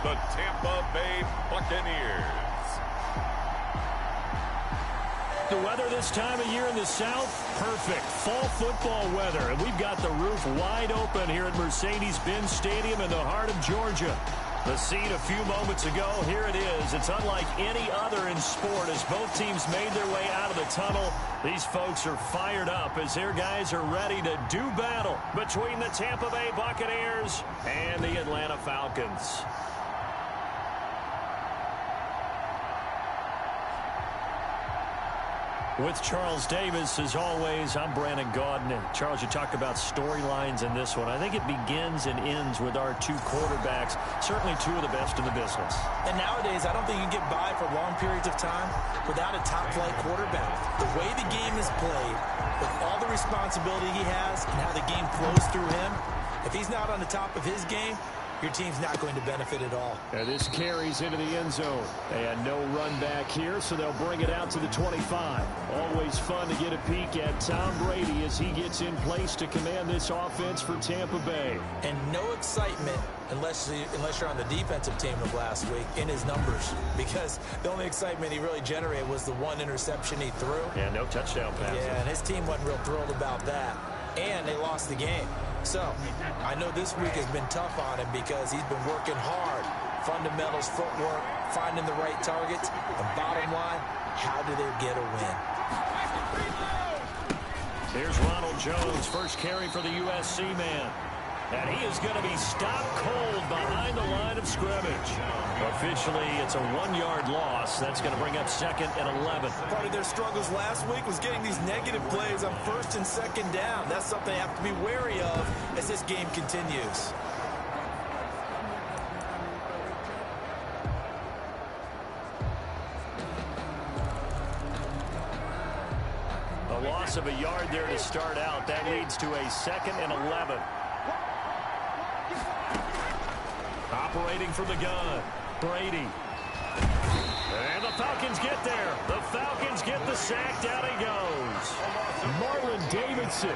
the Tampa Bay Buccaneers. The weather this time of year in the South, perfect. Fall football weather, and we've got the roof wide open here at Mercedes-Benz Stadium in the heart of Georgia. The scene a few moments ago, here it is. It's unlike any other in sport as both teams made their way out of the tunnel. These folks are fired up as their guys are ready to do battle between the Tampa Bay Buccaneers and the Atlanta Falcons. With Charles Davis, as always, I'm Brandon Gaudin. And Charles, you talked about storylines in this one. I think it begins and ends with our two quarterbacks, certainly two of the best in the business. And nowadays, I don't think you can get by for long periods of time without a top-flight quarterback. The way the game is played, with all the responsibility he has and how the game flows through him, if he's not on the top of his game, your team's not going to benefit at all. And this carries into the end zone. They had no run back here, so they'll bring it out to the 25. Always fun to get a peek at Tom Brady as he gets in place to command this offense for Tampa Bay. And no excitement unless you're on the defensive team of last week in his numbers, because the only excitement he really generated was the one interception he threw. Yeah, no touchdown passes. Yeah, and his team wasn't real thrilled about that. And they lost the game. So, I know this week has been tough on him because he's been working hard. Fundamentals, footwork, finding the right targets. And bottom line, how do they get a win? Here's Ronald Jones, first carry for the USC man. And he is going to be stopped cold behind the line of scrimmage. Officially, it's a 1-yard loss. That's going to bring up 2nd and 11. Part of their struggles last week was getting these negative plays on 1st and 2nd down. That's something they have to be wary of as this game continues. A loss of a yard there to start out. That leads to a 2nd and 11. Operating from the gun, Brady. And the Falcons get there. The Falcons get the sack. Down he goes. Marlon Davidson.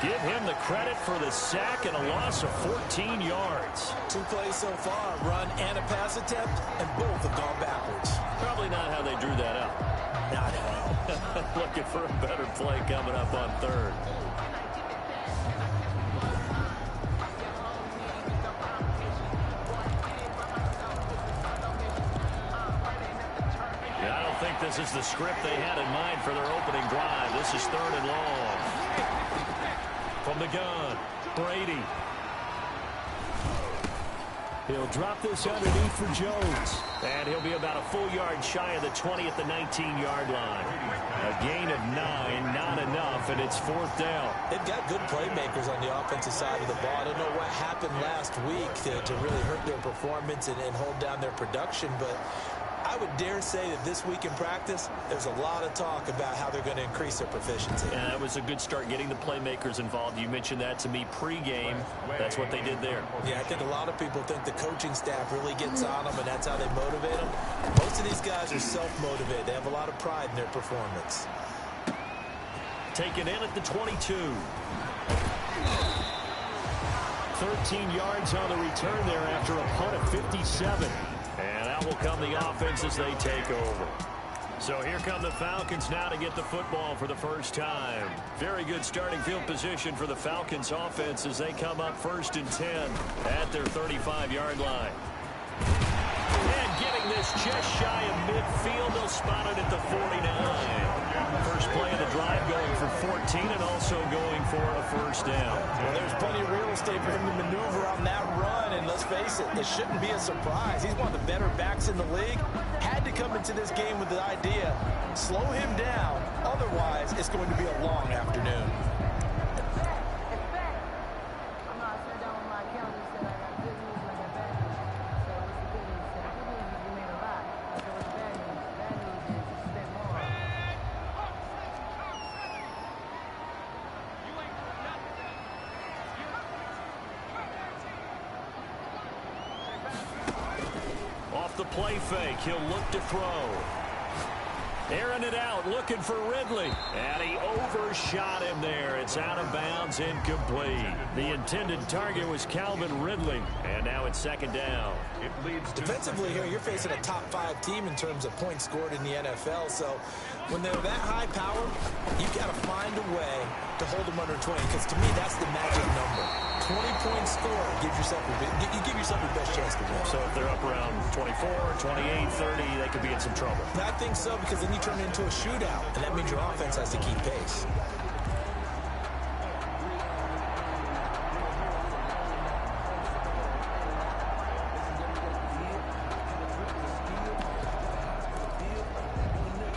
Give him the credit for the sack and a loss of 14 yards. 2 plays so far, run and a pass attempt, and both have gone backwards. Probably not how they drew that up. Not at all. Looking for a better play coming up on 3rd. This is the script they had in mind for their opening drive. This is 3rd and long. From the gun, Brady. He'll drop this underneath for Jones. And he'll be about a full yard shy of the 20 at the 19-yard line. A gain of 9, not enough, and it's 4th down. They've got good playmakers on the offensive side of the ball. I don't know what happened last week to really hurt their performance and hold down their production, but I would dare say that this week in practice, there's a lot of talk about how they're going to increase their proficiency. Yeah, that was a good start getting the playmakers involved. You mentioned that to me pregame. That's what they did there. Yeah, I think a lot of people think the coaching staff really gets on them, and that's how they motivate them. Most of these guys are self-motivated. They have a lot of pride in their performance. Taken in at the 22. 13 yards on the return there after a punt of 57. And out will come the offense as they take over. So here come the Falcons now to get the football for the first time. Very good starting field position for the Falcons offense as they come up 1st and 10 at their 35-yard line. And getting this just shy of midfield, they'll spot it at the 49. First play of the drive going for 14 and also going for a 1st down. Well, there's plenty of real estate for him to maneuver on that run, and let's face it, it shouldn't be a surprise. He's one of the better backs in the league. Had to come into this game with the idea, slow him down, otherwise it's going to be a long afternoon. The play fake. He'll look to throw. Airing it out, looking for Ridley. And he overshot him there. It's out of bounds, incomplete. The intended target was Calvin Ridley. And now it's second down. Defensively here, you're facing a top 5 team in terms of points scored in the NFL. So when they're that high power, you've got to find a way to hold them under 20. Because to me, that's the magic number. 20-point score gives yourself you give yourself your best chance to win. So if they're up around 24, 28, 30, they could be in some trouble. I think so, because then you turn it into a shootout, and that means your offense has to keep pace.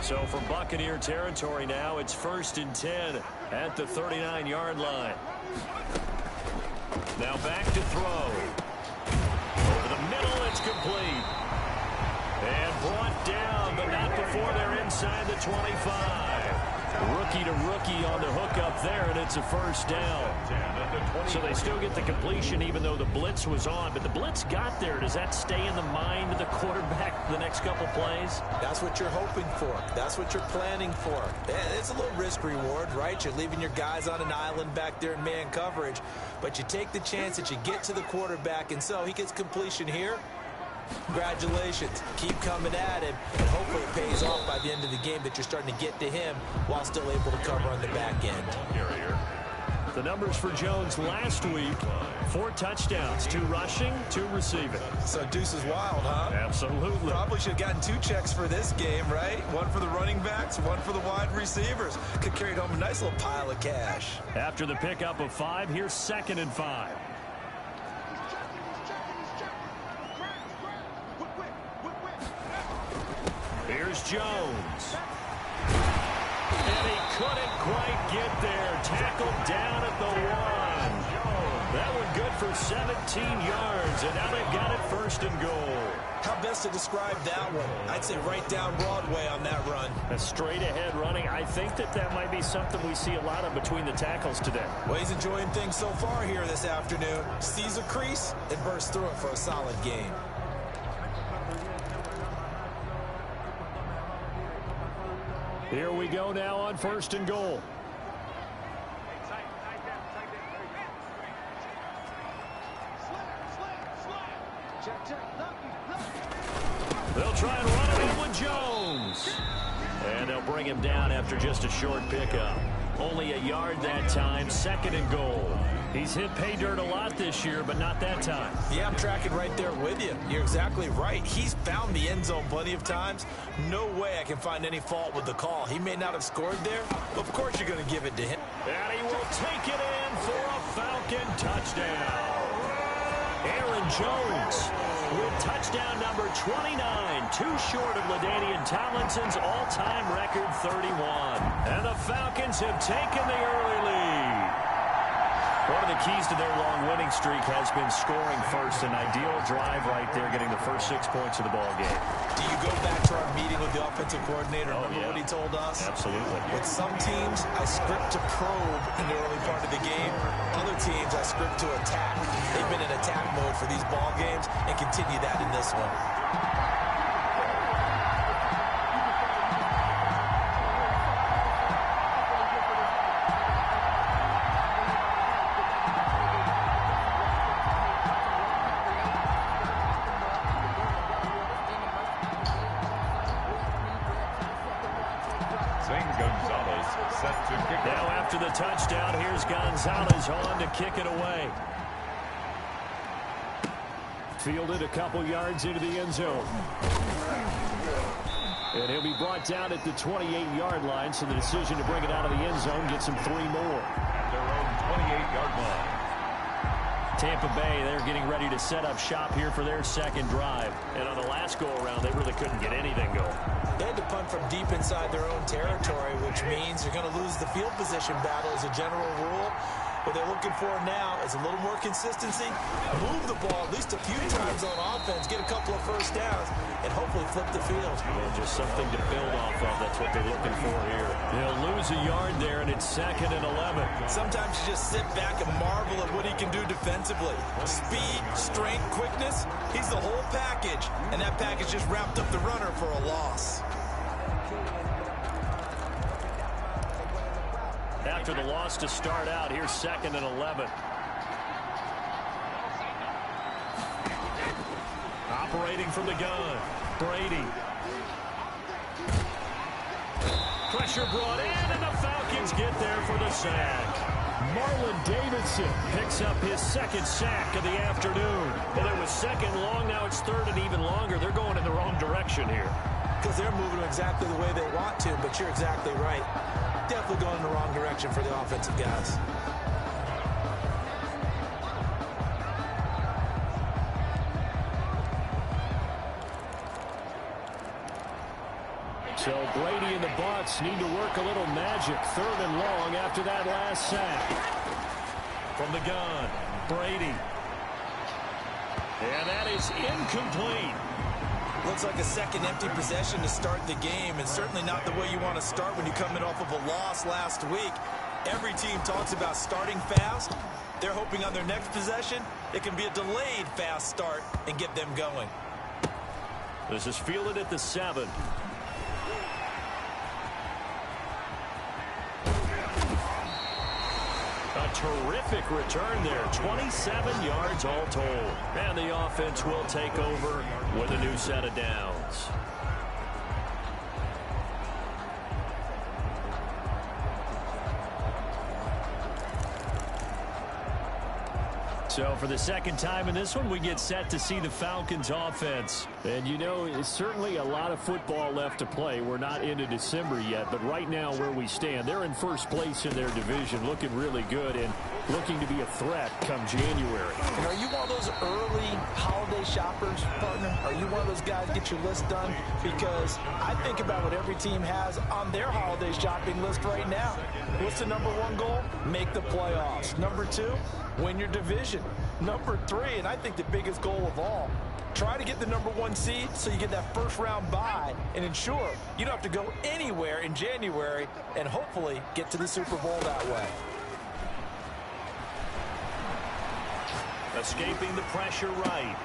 So for Buccaneer territory now, it's 1st and 10 at the 39-yard line. Now back to throw. Over the middle, it's complete. And brought down, but not before they're inside the 25. Rookie to rookie on the hook up there, and it's a first down. So they still get the completion even though the blitz was on. But the blitz got there. Does that stay in the mind of the quarterback the next couple plays? That's what you're hoping for. That's what you're planning for. It's a little risk reward, right? You're leaving your guys on an island back there in man coverage. But you take the chance that you get to the quarterback, and so he gets completion here. Congratulations. Keep coming at him, and hopefully it pays off by the end of the game that you're starting to get to him while still able to cover on the back end. The numbers for Jones last week, 4 touchdowns, 2 rushing, 2 receiving. So Deuce is wild, huh? Absolutely. Probably should have gotten 2 checks for this game, right? 1 for the running backs, 1 for the wide receivers. Could carry home a nice little pile of cash. After the pickup of 5, here's 2nd and 5. Here's Jones. And he couldn't quite get there. Tackled down at the 1. That one good for 17 yards, and now they've got it 1st and goal. How best to describe that one? I'd say right down Broadway on that run. A straight-ahead running. I think that might be something we see a lot of between the tackles today. Well, he's enjoying things so far here this afternoon. Sees a crease and bursts through it for a solid game. Here we go now on 1st and goal. They'll try and run it in with Jones. And they'll bring him down after just a short pickup. Only a yard that time, 2nd and goal. He's hit pay dirt a lot this year, but not that time. Yeah, I'm tracking right there with you. You're exactly right. He's found the end zone plenty of times. No way I can find any fault with the call. He may not have scored there, but of course you're going to give it to him. And he will take it in for a Falcon touchdown. Aaron Jones with touchdown number 29, too short of LaDainian Tomlinson's all-time record 31. And the Falcons have taken the early lead. One of the keys to their long winning streak has been scoring first. An ideal drive right there, getting the first 6 points of the ball game. Do you go back to our meeting with the offensive coordinator? Remember what he told us? Absolutely. With some teams, I script to probe in the early part of the game. Other teams, I script to attack. They've been in attack mode for these ball games and continue that in this one. Now after the touchdown, here's Gonzalez on to kick it away. Fielded a couple yards into the end zone. And he'll be brought down at the 28-yard line, so the decision to bring it out of the end zone gets him 3 more. At their own 28-yard line. Tampa Bay, they're getting ready to set up shop here for their 2nd drive. And on the last go-around, they really couldn't get anything going. They had to punt from deep inside their own territory, which means you're going to lose the field position battle as a general rule. What they're looking for now is a little more consistency, move the ball at least a few times on offense, get a couple of first downs, and hopefully flip the field. Yeah, just something to build off of. That's what they're looking for here. They'll lose a yard there, and it's 2nd and 11. Sometimes you just sit back and marvel at what he can do defensively. Speed, strength, quickness, he's the whole package, and that package just wrapped up the runner for a loss. after the loss to start out. Here's 2nd and 11. Operating from the gun, Brady. Pressure brought in, and the Falcons get there for the sack. Marlon Davidson picks up his 2nd sack of the afternoon. Well, it was 2nd long, now it's 3rd and even longer. They're going in the wrong direction here. Because they're moving exactly the way they want to, but you're exactly right. Definitely going in the wrong direction for the offensive guys. So Brady and the Bucs need to work a little magic. 3rd and long after that last sack. From the gun, Brady. And that is incomplete. Looks like a second empty possession to start the game, and certainly not the way you want to start when you're coming off of a loss last week. Every team talks about starting fast. They're hoping on their next possession it can be a delayed fast start and get them going. This is fielded at the 7. A terrific return there. 27 yards all told. And the offense will take over with a new set of downs. So for the 2nd time in this one, we get set to see the Falcons offense. And you know, it's certainly a lot of football left to play. We're not into December yet, but right now where we stand, they're in 1st place in their division, looking really good and looking to be a threat come January. And are you one of those early holiday shoppers, partner? Are you one of those guys get your list done? Because I think about what every team has on their holiday shopping list right now. What's the #1 goal? Make the playoffs. #2, win your division. #3, and I think the biggest goal of all, try to get the #1 seed so you get that 1st round bye and ensure you don't have to go anywhere in January and hopefully get to the Super Bowl that way. Escaping the pressure right.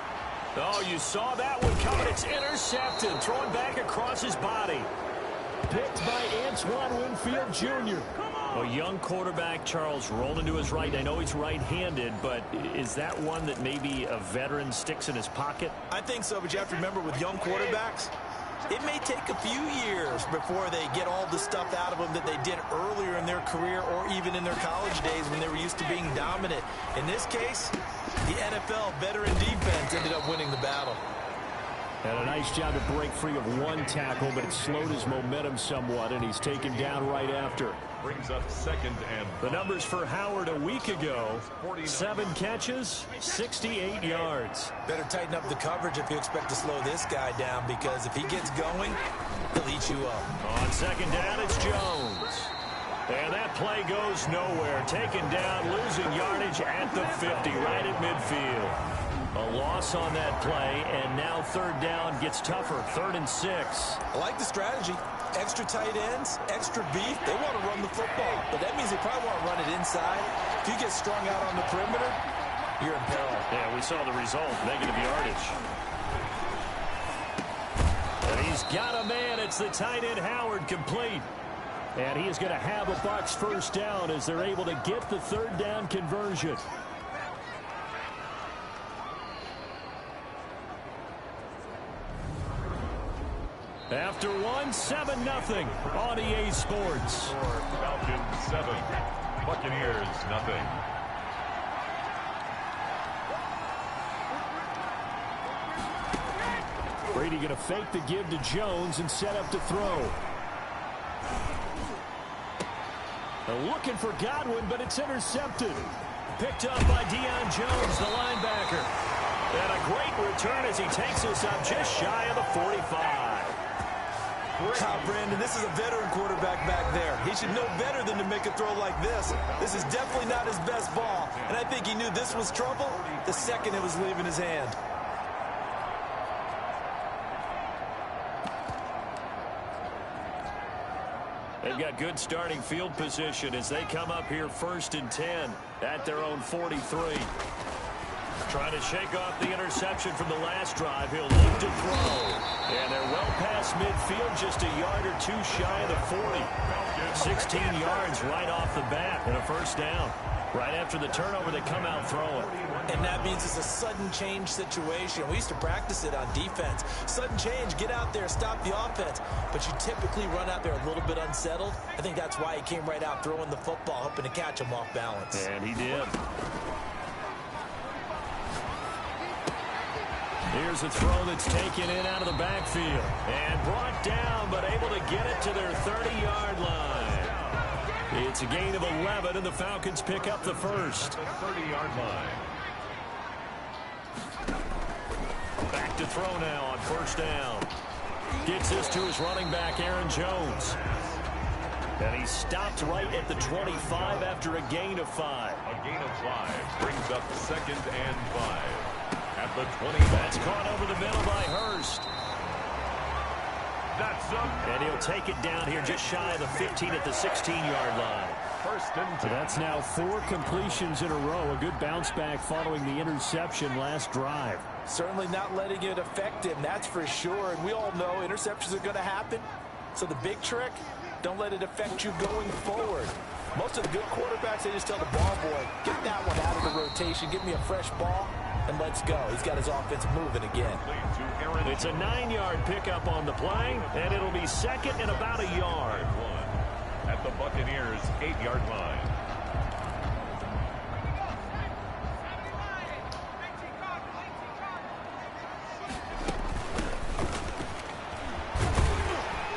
Oh, you saw that one coming. It's intercepted. Thrown back across his body. Picked by Antoine Winfield Jr. A young quarterback, Charles, rolling to his right. I know he's right-handed, but is that one that maybe a veteran sticks in his pocket? I think so, but you have to remember with young quarterbacks, it may take a few years before they get all the stuff out of them that they did earlier in their career or even in their college days when they were used to being dominant. In this case, the NFL veteran defense ended up winning the battle. And a nice job to break free of 1 tackle, but it slowed his momentum somewhat, and he's taken down right after. Brings up 2nd and The numbers for Howard a week ago: 7 catches, 68 yards. Better tighten up the coverage if you expect to slow this guy down, because if he gets going, he'll eat you up. On 2nd down, it's Jones. And that play goes nowhere. Taken down, losing yardage at the 50, right at midfield. A loss on that play, and now 3rd down gets tougher. 3rd and 6. I like the strategy. Extra tight ends, extra beef. They want to run the football, but that means they probably want to run it inside. If you get strung out on the perimeter, you're in peril. Yeah, we saw the result, negative yardage. And he's got a man. It's the tight end Howard, complete. And he is going to have a Bucs 1st down as they're able to get the 3rd down conversion. After 1, 7-0 on EA Sports. Falcons 7, Buccaneers 0. Brady going to fake the give to Jones and set up to throw. Looking for Godwin, but it's intercepted. Picked up by Deion Jones, the linebacker. And a great return as he takes us up just shy of the 45. Brandon, this is a veteran quarterback back there. He should know better than to make a throw like this. This is definitely not his best ball, and I think he knew this was trouble the second it was leaving his hand. They've got good starting field position as they come up here 1st and 10 at their own 43. Trying to shake off the interception from the last drive. He'll look to throw. And they're well past midfield, just a yard or two shy of the 40. 16 yards right off the bat and a first down. Right after the turnover, they come out throwing. And that means it's a sudden change situation. We used to practice it on defense. Sudden change, get out there, stop the offense. But you typically run out there a little bit unsettled. I think that's why he came right out throwing the football, hoping to catch him off balance. And he did. Here's a throw that's taken in out of the backfield. And brought down, but able to get it to their 30-yard line. It's a gain of 11, and the Falcons pick up the first. 30-yard line. Back to throw now on first down. Gets this to his running back, Aaron Jones. And he stopped right at the 25 after a gain of 5. A gain of 5 brings up 2nd and 5. At the 20. That's caught over the middle by Hurst. That's up. And he'll take it down here just shy of the 15 at the 16-yard line. First and 10. So that's now 4 completions in a row. A good bounce back following the interception last drive. Certainly not letting it affect him, that's for sure. And we all know interceptions are going to happen. So the big trick, don't let it affect you going forward. Most of the good quarterbacks, they just tell the ball boy, get that one out of the rotation, give me a fresh ball, and let's go. He's got his offense moving again. It's a 9-yard pickup on the play, and it'll be second and about a yard. At the Buccaneers' 8-yard line.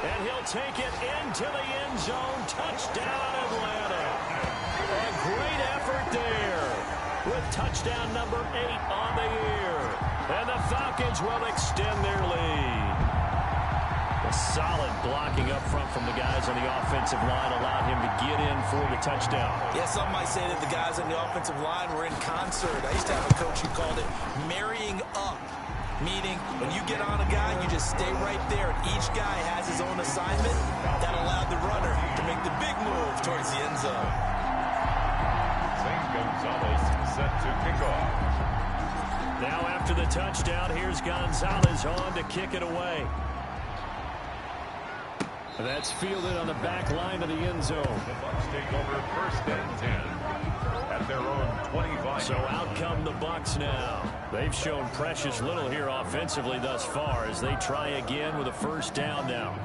And he'll take it into the end zone. Touchdown, Atlanta. A great effort there with touchdown number 8 on the year. And the Falcons will extend their lead. A solid blocking up front from the guys on the offensive line allowed him to get in for the touchdown. Yeah, some might say that the guys on the offensive line were in concert. I used to have a coach who called it marrying up. Meaning, when you get on a guy, you just stay right there. And each guy has his own assignment. That allowed the runner to make the big move towards the end zone. St. Gonzalez set to kick off. Now after the touchdown, here's Gonzalez on to kick it away. That's fielded on the back line of the end zone. The Bucs take over first and 10 at their own 25. So out come the Bucs now. They've shown precious little here offensively thus far as they try again with a first down now.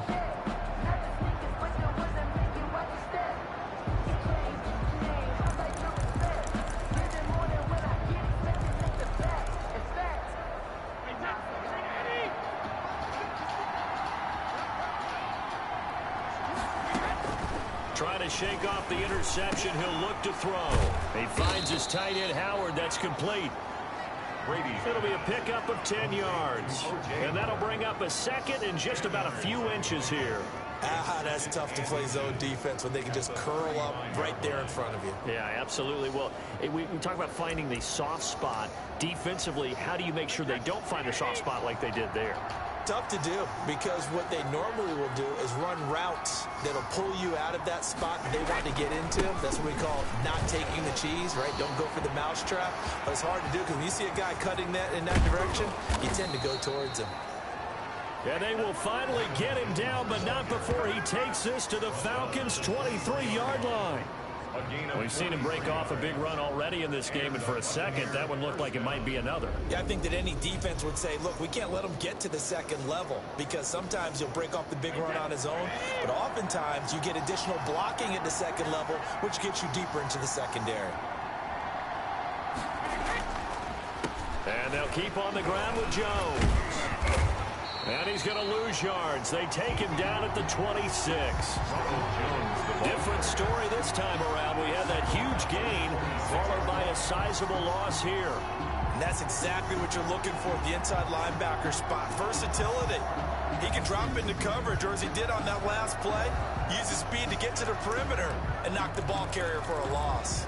Trying to shake off the interception. He'll look to throw. He finds his tight end, Howard. That's complete. Brady. It'll be a pickup of 10 yards. And that'll bring up a second and just about a few inches here. That's tough to play zone defense when they can just curl up right there in front of you. Yeah, absolutely. Well, we talk about finding the soft spot. Defensively, how do you make sure they don't find the soft spot like they did there? Tough to do, because what they normally will do is run routes that'll pull you out of that spot that they want to get into. That's what we call not taking the cheese, right? Don't go for the mousetrap. But it's hard to do because when you see a guy cutting that in that direction, you tend to go towards him. And they will finally get him down, but not before he takes this to the Falcons' 23-yard line. We've seen him break off a big run already in this game, and for a second, that one looked like it might be another. Yeah, I think that any defense would say, look, we can't let him get to the second level, because sometimes he'll break off the big run on his own, but oftentimes you get additional blocking at the second level, which gets you deeper into the secondary. And they'll keep on the ground with Jones. And he's going to lose yards. They take him down at the 26. Different story this time around. We had that huge gain followed by a sizable loss here. And that's exactly what you're looking for at the inside linebacker spot. Versatility. He can drop into coverage, or as he did on that last play, use his speed to get to the perimeter and knock the ball carrier for a loss.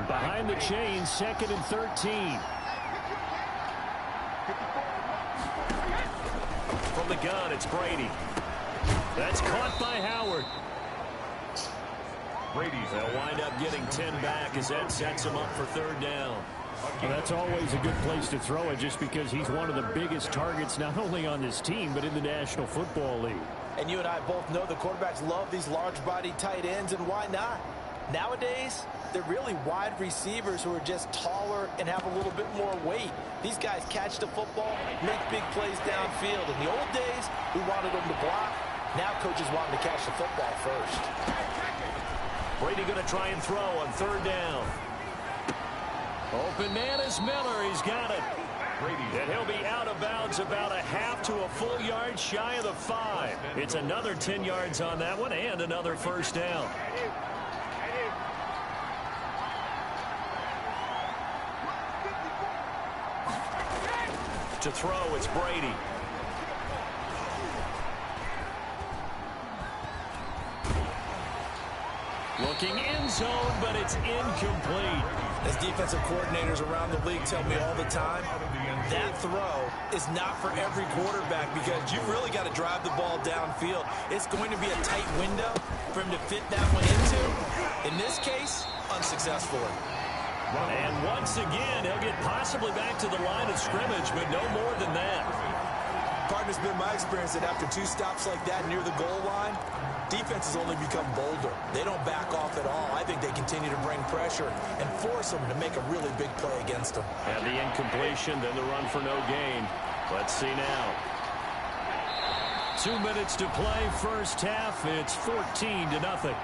Behind the chains, 2nd and 13. From the gun, it's Brady. That's caught by Howard. They'll wind up getting 10 back as that sets them up for third down. Well, that's always a good place to throw it just because he's one of the biggest targets not only on this team but in the National Football League. And you and I both know the quarterbacks love these large-bodied tight ends, and why not? Nowadays, they're really wide receivers who are just taller and have a little bit more weight. These guys catch the football, make big plays downfield. In the old days, we wanted them to block. Now coaches want them to catch the football first. Brady going to try and throw on third down. Open man is Miller. He's got it. And he'll be out of bounds about a half to a full yard shy of the 5. It's another 10 yards on that one and another first down. To throw, it's Brady. Looking end zone, but it's incomplete. As defensive coordinators around the league tell me all the time, that throw is not for every quarterback because you've really got to drive the ball downfield. It's going to be a tight window for him to fit that one into. In this case, unsuccessfully. And once again, he'll get possibly back to the line of scrimmage, but no more than that. Partner, it's been my experience that after 2 stops like that near the goal line, defenses only become bolder. They don't back off at all. I think they continue to bring pressure and force them to make a really big play against them. And the incompletion, then the run for no gain. Let's see now. 2 minutes to play, first half. It's 14-0.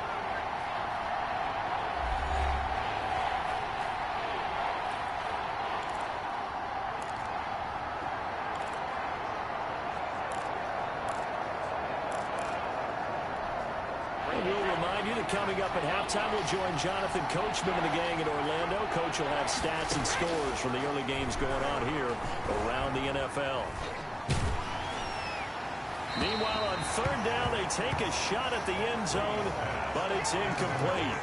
Coming up at halftime, we'll join Jonathan Coachman and the gang in Orlando. Coach will have stats and scores from the early games going on here around the NFL. Meanwhile, on third down, they take a shot at the end zone, but it's incomplete.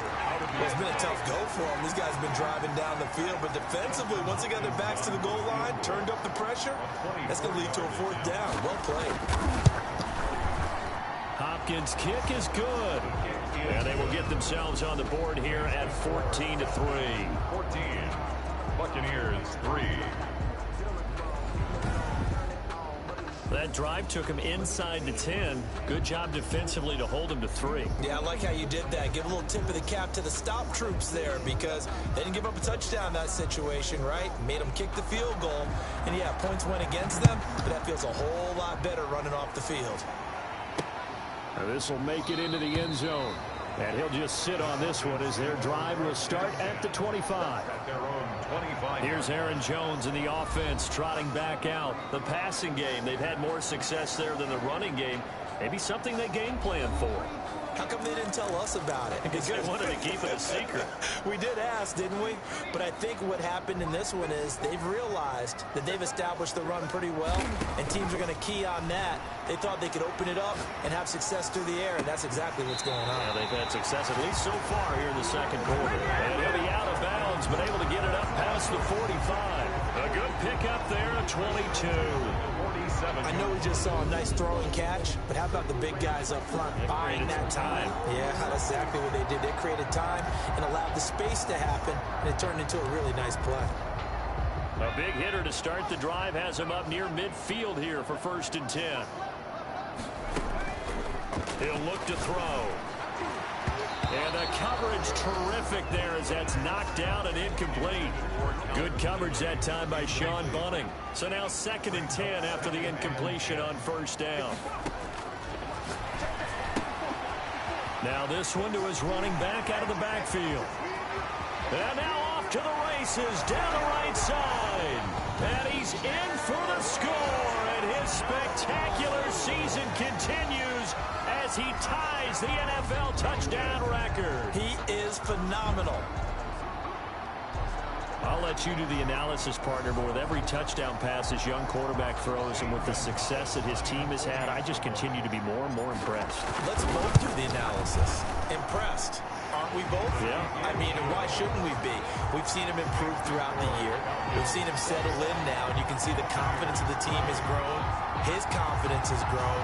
Well, it's been a tough go for them. These guys have been driving down the field, but defensively, once they got their backs to the goal line, turned up the pressure, that's going to lead to a fourth down. Well played. Hopkins' kick is good. And they will get themselves on the board here at 14-3. 14. Buccaneers 3. That drive took him inside the 10. Good job defensively to hold him to 3. Yeah, I like how you did that. Give a little tip of the cap to the stop troops there because they didn't give up a touchdown in that situation, right? Made them kick the field goal. And, yeah, points went against them, but that feels a whole lot better running off the field. This will make it into the end zone. And he'll just sit on this one as their drive will start at the 25. At their own 25. Here's Aaron Jones in the offense trotting back out. The passing game, they've had more success there than the running game. Maybe something they game plan for. How come they didn't tell us about it? Because they wanted to keep it a secret. We did ask, didn't we? But I think what happened in this one is they've realized that they've established the run pretty well, and teams are going to key on that. They thought they could open it up and have success through the air, and that's exactly what's going on. Yeah, they've had success at least so far here in the second quarter. And he'll be out of bounds, but able to get it up past the 45. A good pickup there at 22. I know we just saw a nice throwing catch, but how about the big guys up front buying that time? Yeah, that's exactly what they did. They created time and allowed the space to happen, and it turned into a really nice play. A big hitter to start the drive has him up near midfield here for 1st and 10. He'll look to throw. And the coverage terrific there as that's knocked down and incomplete. Good coverage that time by Sean Bunting. So now 2nd and 10 after the incompletion on 1st down. Now this one to his running back out of the backfield. And now off to the races down the right side. And he's in for the score. And his spectacular season continues as he ties the NFL touchdown record. He is phenomenal. I'll let you do the analysis, partner, but with every touchdown pass this young quarterback throws and with the success that his team has had, I just continue to be more and more impressed. Let's both do the analysis. Impressed. Aren't we both? Yeah. I mean, and why shouldn't we be? We've seen him improve throughout the year. We've seen him settle in now, and you can see the confidence of the team has grown. His confidence has grown.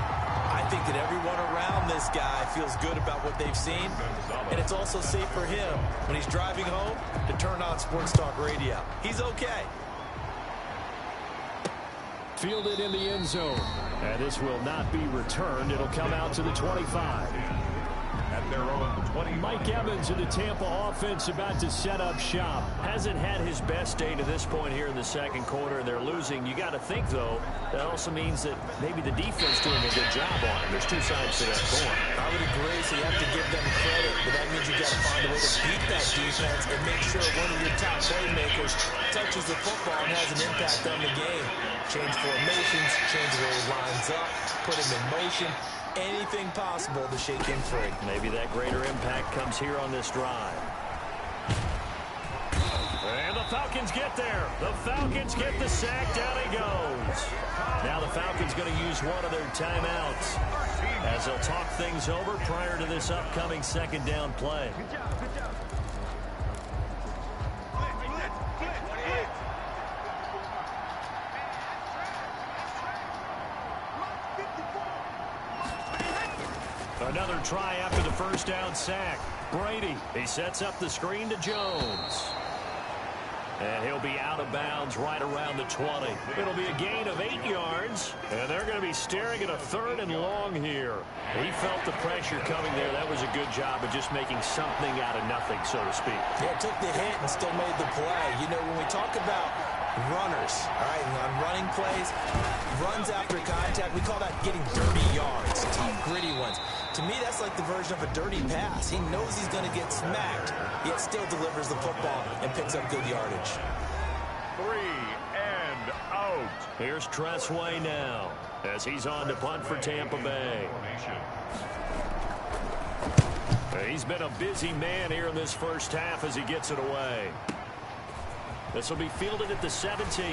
I think that everyone around this guy feels good about what they've seen, and it's also safe for him when he's driving home to turn on Sports Talk Radio. He's okay. Fielded in the end zone. And this will not be returned. It'll come out to the 25. At their own 20. Mike Evans of the Tampa offense about to set up shop. Hasn't had his best day to this point here in the second quarter, and they're losing. You got to think, though, that also means that maybe the defense doing a good job on it. There's two sides to that coin. I would agree, so you have to give them credit, but that means you got to find a way to beat that defense and make sure one of your top playmakers touches the football and has an impact on the game. Change formations, change where he lines up, put him in motion. Anything possible to shake him free. Maybe that greater impact comes here on this drive. And the Falcons get there. The Falcons get the sack. Down he goes. Now the Falcons going to use one of their timeouts as they'll talk things over prior to this upcoming second down play. Another try after the first down sack. Brady, he sets up the screen to Jones. And he'll be out of bounds right around the 20. It'll be a gain of 8 yards. And they're going to be staring at a 3rd and long here. He felt the pressure coming there. That was a good job of just making something out of nothing, so to speak. Yeah, took the hit and still made the play. You know, when we talk about runners, all right, on running plays, runs after contact, we call that getting dirty yards, tough, gritty ones. To me, that's like the version of a dirty pass. He knows he's going to get smacked, yet still delivers the football and picks up good yardage. 3 and out. Here's Tressway now as he's on to punt for Tampa Bay. He's been a busy man here in this first half as he gets it away. This will be fielded at the 17.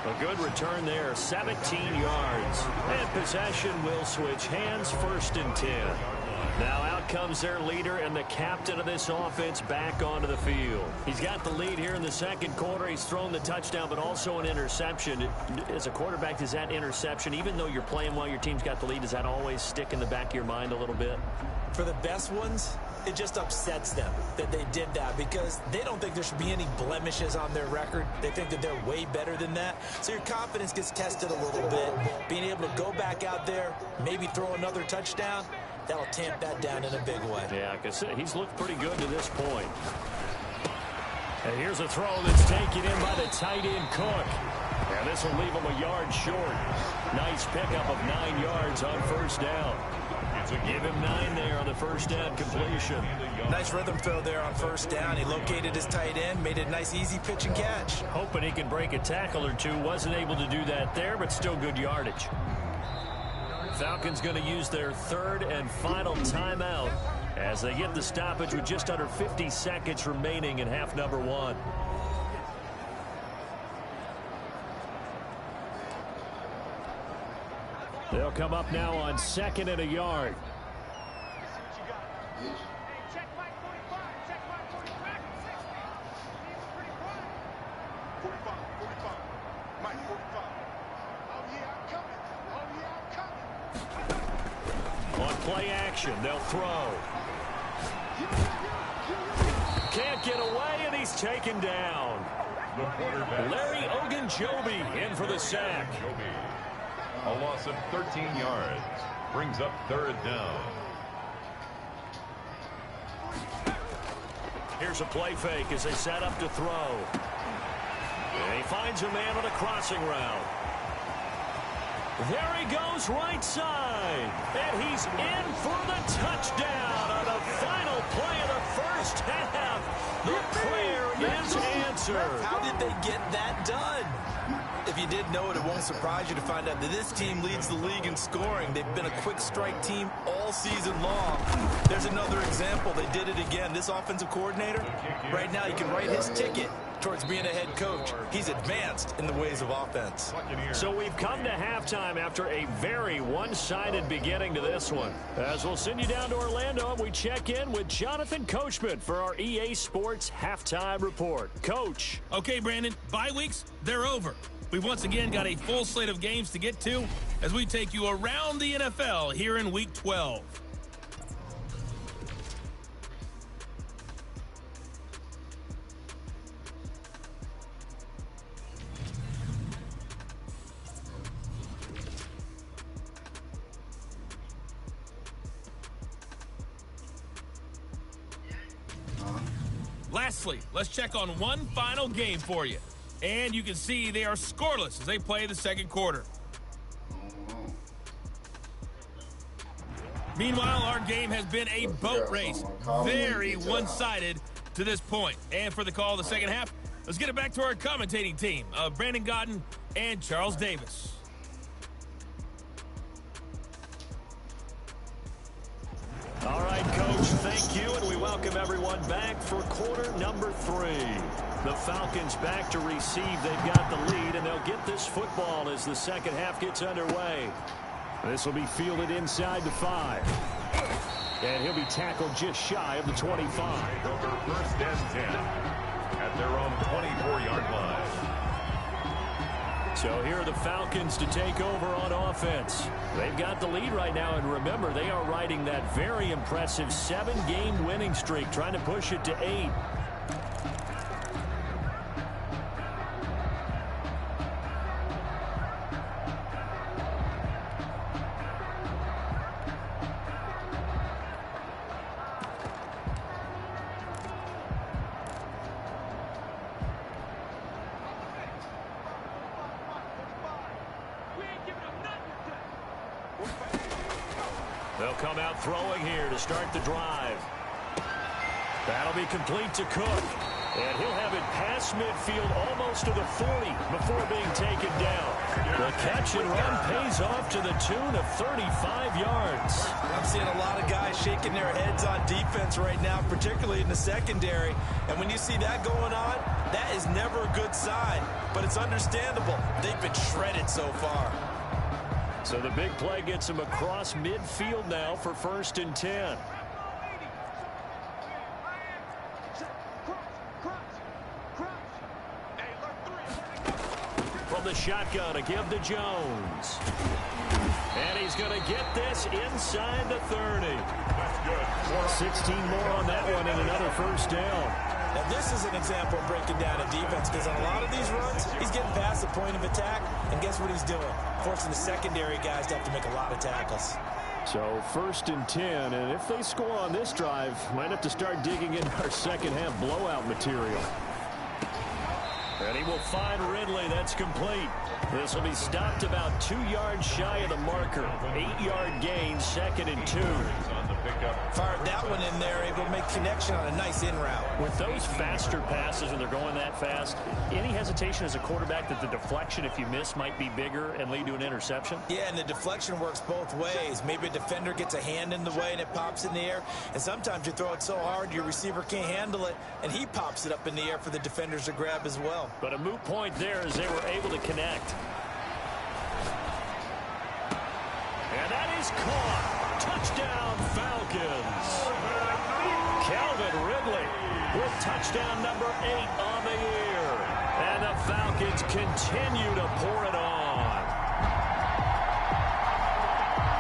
A good return there, 17 yards. And possession will switch hands, 1st and 10. Now out comes their leader and the captain of this offense back onto the field. He's got the lead here in the second quarter. He's thrown the touchdown, but also an interception. As a quarterback, does that interception, even though you're playing while your team's got the lead, does that always stick in the back of your mind a little bit? For the best ones, it just upsets them that they did that because they don't think there should be any blemishes on their record. They think that they're way better than that. So your confidence gets tested a little bit. Being able to go back out there, maybe throw another touchdown, that'll tamp that down in a big way. Yeah, like I said, he's looked pretty good to this point. And here's a throw that's taken in by the tight end Cook. And this will leave him a yard short. Nice pickup of 9 yards on first down. Give him 9 there on the first down completion. Nice rhythm throw there on first down. He located his tight end, made it a nice easy pitch and catch. Hoping he can break a tackle or two. Wasn't able to do that there, but still good yardage. Falcons going to use their 3rd and final timeout as they get the stoppage with just under 50 seconds remaining in half number 1. They'll come up now on 2nd and a yard. On play action, they'll throw. Can't get away, and he's taken down. Larry Ogunjobi in for the sack. A loss of 13 yards. Brings up 3rd down. Here's a play fake as they set up to throw. And he finds a man on a crossing route. There he goes right side. And he's in for the touchdown on the final play of the first half. The prayer is answered. How did they get that done? If you did know it, it won't surprise you to find out that this team leads the league in scoring. They've been a quick strike team all season long. There's another example. They did it again. This offensive coordinator, right now, he can write his ticket towards being a head coach. He's advanced in the ways of offense. So we've come to halftime after a very one-sided beginning to this one. As we'll send you down to Orlando, we check in with Jonathan Coachman for our EA Sports Halftime Report. Coach. Okay, Brandon, bye weeks, they're over. We've once again got a full slate of games to get to as we take you around the NFL here in Week 12. Lastly, let's check on one final game for you. And you can see they are scoreless as they play the second quarter. Meanwhile, our game has been a boat race. Very one-sided to this point. And for the call of the second half, let's get it back to our commentating team of Brandon Godden and Charles Davis. All right, Coach, thank you, and we welcome everyone back for quarter number 3. The Falcons back to receive. They've got the lead, and they'll get this football as the second half gets underway. This will be fielded inside the 5. And he'll be tackled just shy of the 25. Over first and 10 at their own 24-yard line. So here are the Falcons to take over on offense. They've got the lead right now, and remember, they are riding that very impressive 7-game winning streak, trying to push it to 8. They'll come out throwing here to start the drive. That'll be complete to Cook. And he'll have it past midfield almost to the 40 before being taken down. The catch and run pays off to the tune of 35 yards. I'm seeing a lot of guys shaking their heads on defense right now, particularly in the secondary. And when you see that going on, that is never a good sign. But it's understandable. They've been shredded so far. So the big play gets him across midfield now for 1st and 10. From the shotgun, a give to Jones. And he's going to get this inside the 30. That's good. 16 more on that one and another first down. Now, this is an example of breaking down a defense, because on a lot of these runs, he's getting past the point of attack, and guess what he's doing? Forcing the secondary guys to have to make a lot of tackles. So 1st and 10, and if they score on this drive, might have to start digging in our second half blowout material. And he will find Ridley. That's complete. This will be stopped about 2 yards shy of the marker. 8-yard gain, 2nd and 2. Fired that one in there, able to make connection on a nice in route. With those faster passes when they're going that fast, any hesitation as a quarterback that the deflection, if you miss, might be bigger and lead to an interception? Yeah, and the deflection works both ways. Maybe a defender gets a hand in the way and it pops in the air. And sometimes you throw it so hard your receiver can't handle it, and he pops it up in the air for the defenders to grab as well. But a moot point there as they were able to connect. And that is caught. Touchdown, Falcons. Calvin Ridley with touchdown number 8 on the year. And the Falcons continue to pour it on.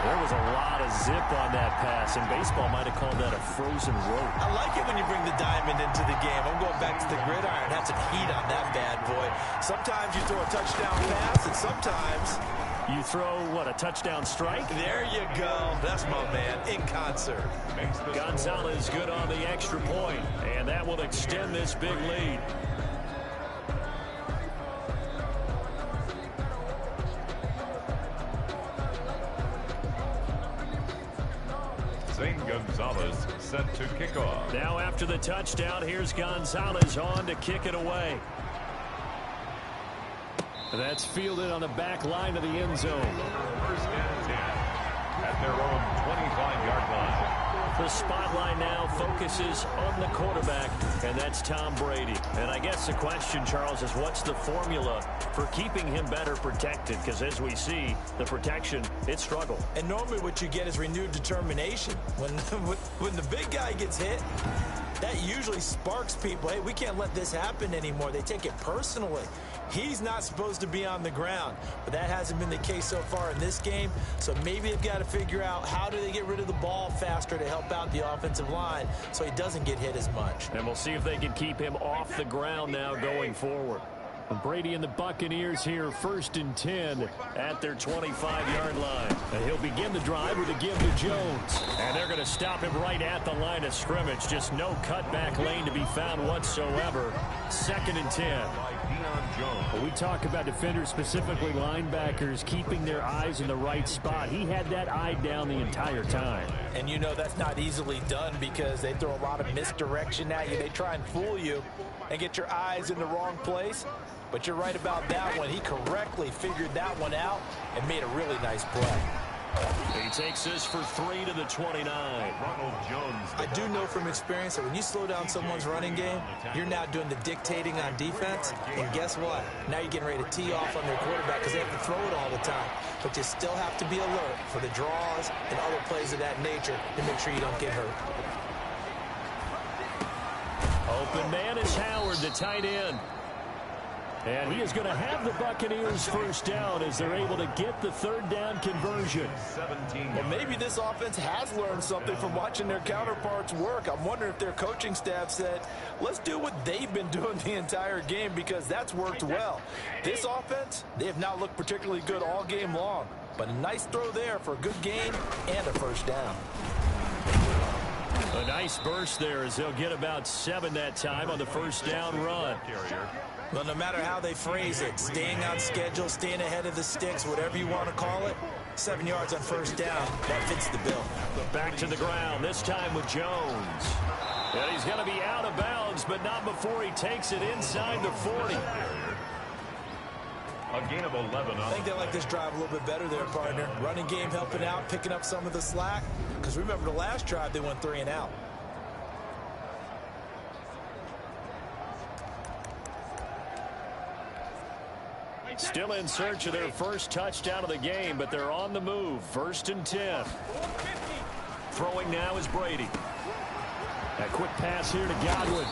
There was a lot of zip on that pass, and baseball might have called that a frozen rope. I like it when you bring the diamond into the game. I'm going back to the gridiron. Had some heat on that bad boy. Sometimes you throw a touchdown pass, and sometimes you throw, what, a touchdown strike? There you go. That's my man, in concert. Gonzalez good on the extra point, and that will extend this big lead. Zane Gonzalez set to kick off. Now after the touchdown, here's Gonzalez on to kick it away. That's fielded on the back line of the end zone. First and 10 at their own 25-yard line. The spotlight now focuses on the quarterback, and that's Tom Brady. And I guess the question, Charles, is what's the formula for keeping him better protected? Because as we see, the protection, it struggled. And normally what you get is renewed determination. When the big guy gets hit, that usually sparks people. Hey, we can't let this happen anymore. They take it personally. He's not supposed to be on the ground, but that hasn't been the case so far in this game. So maybe they've got to figure out how do they get rid of the ball faster to help out the offensive line so he doesn't get hit as much. And we'll see if they can keep him off the ground now going forward. Brady and the Buccaneers here, 1st and 10 at their 25-yard line. And he'll begin the drive with a give to Jones. And they're going to stop him right at the line of scrimmage. Just no cutback lane to be found whatsoever. 2nd and 10. Well, we talk about defenders, specifically linebackers, keeping their eyes in the right spot. He had that eye down the entire time. And you know that's not easily done because they throw a lot of misdirection at you. They try and fool you and get your eyes in the wrong place. But you're right about that one. He correctly figured that one out and made a really nice play. He takes this for 3 to the 29. I do know from experience that when you slow down someone's running game, you're now doing the dictating on defense. And guess what? Now you're getting ready to tee off on their quarterback because they have to throw it all the time. But you still have to be alert for the draws and other plays of that nature to make sure you don't get hurt. Open man is Howard, the tight end. And he is going to have the Buccaneers first down as they're able to get the 3rd down conversion. Well, maybe this offense has learned something from watching their counterparts work. I'm wondering if their coaching staff said, let's do what they've been doing the entire game because that's worked well. This offense, they have not looked particularly good all game long. But a nice throw there for a good gain and a first down. A nice burst there as they'll get about 7 that time on the first down run. Well, no matter how they phrase it, staying on schedule, staying ahead of the sticks, whatever you want to call it, 7 yards on first down, that fits the bill. Back to the ground, this time with Jones. And he's going to be out of bounds, but not before he takes it inside the 40. A gain of 11. I think they like this drive a little bit better there, partner. Running game helping out, picking up some of the slack. Because remember the last drive, they went 3 and out. Still in search of their first touchdown of the game, but they're on the move. 1st and 10. Throwing now is Brady. A quick pass here to Godwin.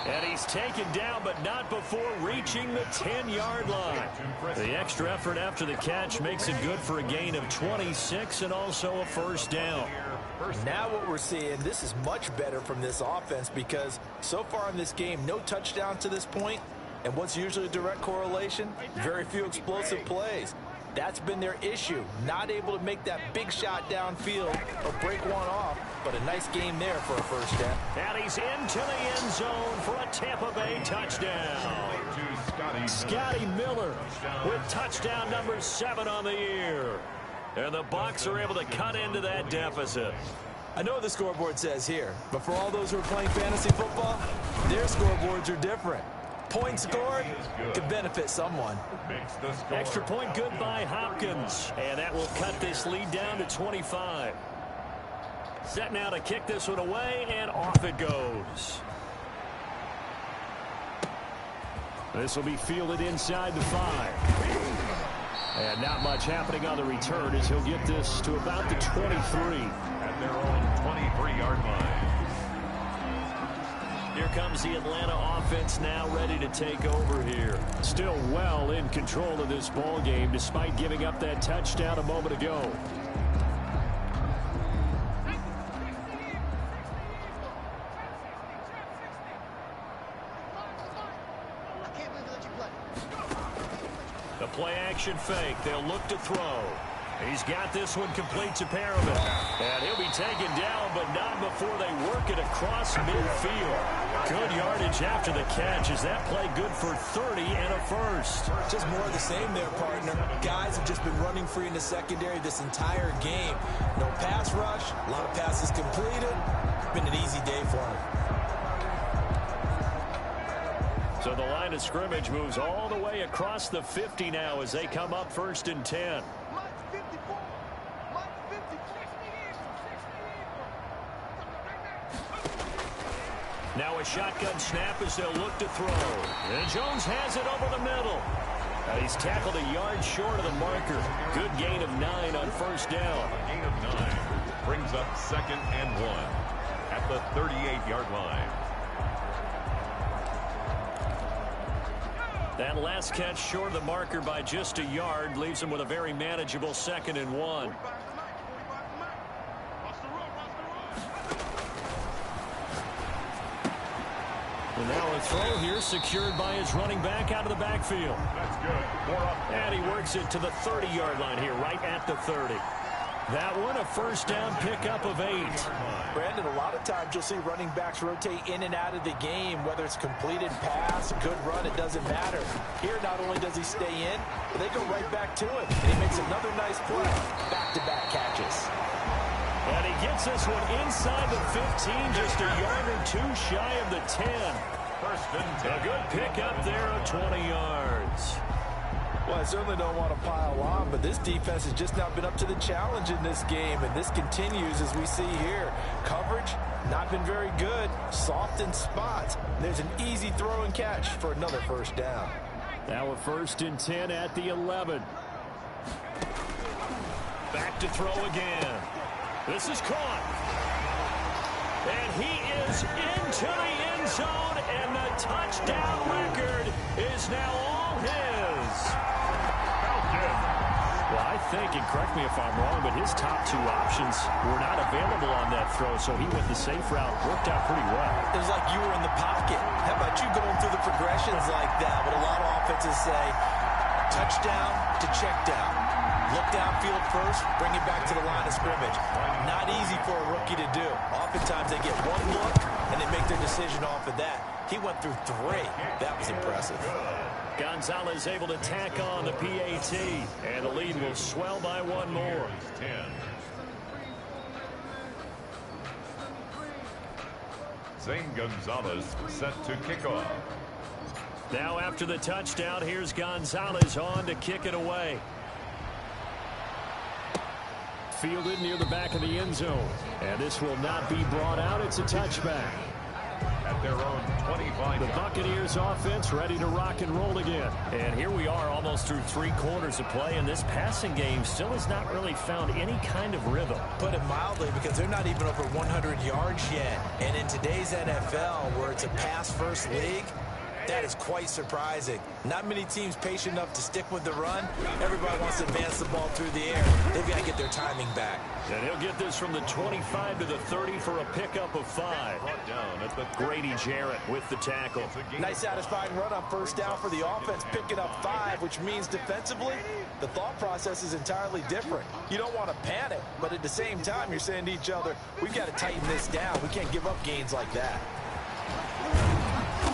And he's taken down, but not before reaching the 10-yard line. The extra effort after the catch makes it good for a gain of 26 and also a first down. Now what we're seeing, this is much better from this offense because so far in this game, no touchdown to this point. And what's usually a direct correlation? Very few explosive plays. That's been their issue. Not able to make that big shot downfield or break one off, but a nice game there for a first down. And he's into the end zone for a Tampa Bay touchdown. Scotty Miller with touchdown number 7 on the year. And the Bucs are able to cut into that deficit. I know what the scoreboard says here, but for all those who are playing fantasy football, their scoreboards are different. Points scored could benefit someone. Extra point good by Hopkins. And that will cut this lead down to 25. Set now to kick this one away, and off it goes. This will be fielded inside the 5. And not much happening on the return as he'll get this to about the 23. At their own 23-yard line. Here comes the Atlanta offense now ready to take over here. Still well in control of this ball game despite giving up that touchdown a moment ago. The play action fake. They'll look to throw. He's got this one complete to Perriman. And he'll be taken down, but not before they work it across midfield. Good yardage after the catch. Is that play good for 30 and a first? Just more of the same there, partner. Guys have just been running free in the secondary this entire game. No pass rush, a lot of passes completed. Been an easy day for them. So the line of scrimmage moves all the way across the 50 now as they come up 1st and 10. Now a shotgun snap as they'll look to throw. And Jones has it over the middle. And he's tackled a yard short of the marker. Good gain of 9 on first down. A gain of 9 brings up 2nd and 1 at the 38-yard line. That last catch short of the marker by just a yard leaves him with a very manageable 2nd and 1. And now a throw here secured by his running back out of the backfield. That's good. More up. And he works it to the 30-yard line here, right at the 30. That one, a first down pickup of 8. Brandon, a lot of times you'll see running backs rotate in and out of the game, whether it's completed pass, a good run, it doesn't matter. Here, not only does he stay in, but they go right back to him. And he makes another nice play. Back-to-back catches. And he gets this one inside the 15, just a yard or 2 shy of the 10. First and 10. A good pickup there of 20 yards. Well, I certainly don't want to pile on, but this defense has just not been up to the challenge in this game, and this continues as we see here. Coverage, not been very good. Soft in spots. There's an easy throw and catch for another first down. Now a 1st and 10 at the 11. Back to throw again. This is caught. And he is into the end zone, and the touchdown record is now all his. Well, I think, and correct me if I'm wrong, but his top 2 options were not available on that throw, so he went the safe route. Worked out pretty well. It was like you were in the pocket. How about you going through the progressions like that? But a lot of offenses say touchdown to check down. Look downfield first, bring it back to the line of scrimmage. Not easy for a rookie to do. Oftentimes they get one look, and they make their decision off of that. He went through 3. That was impressive. Gonzalez able to tack on the PAT, and the lead will swell by 1 more. 10. Zane Gonzalez set to kick off. Now after the touchdown, here's Gonzalez on to kick it away. Fielded near the back of the end zone. And this will not be brought out. It's a touchback. At their own 25. The Buccaneers offense ready to rock and roll again. And here we are almost through 3 quarters of play, and this passing game still has not really found any kind of rhythm. Put it mildly, because they're not even over 100 yards yet. And in today's NFL, where it's a pass-first league, that is quite surprising. Not many teams patient enough to stick with the run. Everybody wants to advance the ball through the air. They've got to get their timing back. And he'll get this from the 25 to the 30 for a pickup of 5. Brought down at the Grady Jarrett with the tackle. Nice satisfying run on first down for the offense, picking up 5, which means defensively, the thought process is entirely different. You don't want to panic, but at the same time, you're saying to each other, we've got to tighten this down. We can't give up gains like that.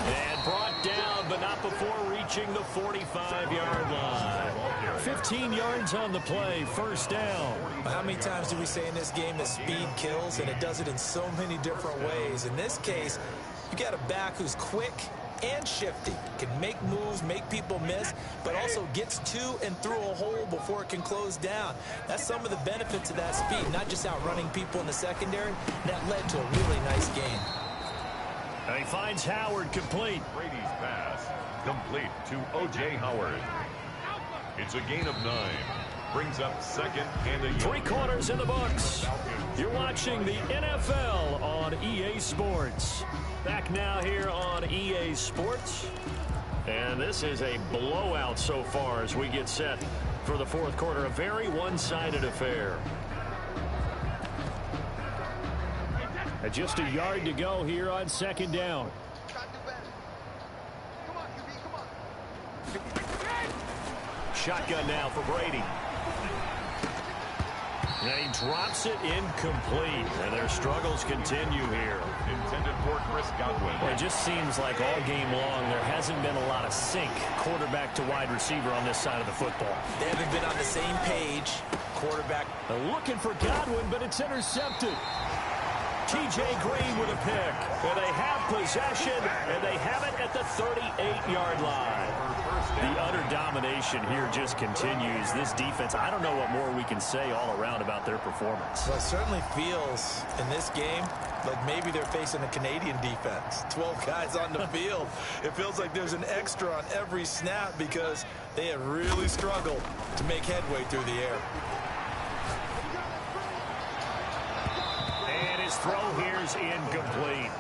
And brought down, but not before reaching the 45-yard line. 15 yards on the play, first down. How many times do we say in this game that speed kills, and it does it in so many different ways? In this case, you got a back who's quick and shifty, can make moves, make people miss, but also gets to and through a hole before it can close down. That's some of the benefits of that speed, not just outrunning people in the secondary. That led to a really nice game. And he finds Howard complete. Brady's pass complete to O.J. Howard. It's a gain of 9. Brings up 2nd and a yard. 3 quarters in the books. You're watching the NFL on EA Sports. Back now here on EA Sports. And this is a blowout so far as we get set for the 4th quarter. A very one-sided affair. And just a yard to go here on 2nd down. Shotgun now for Brady. And he drops it incomplete. And their struggles continue here. Intended for Chris Godwin. Well, it just seems like all game long there hasn't been a lot of sync quarterback to wide receiver on this side of the football. They haven't been on the same page. Quarterback looking for Godwin, but it's intercepted. T.J. Green with a pick. And they have possession, and they have it at the 38-yard line. The utter domination here just continues. This defense, I don't know what more we can say all around about their performance. Well, it certainly feels in this game like maybe they're facing a Canadian defense. 12 guys on the field. It feels like there's an extra on every snap because they have really struggled to make headway through the air. And his throw here's incomplete.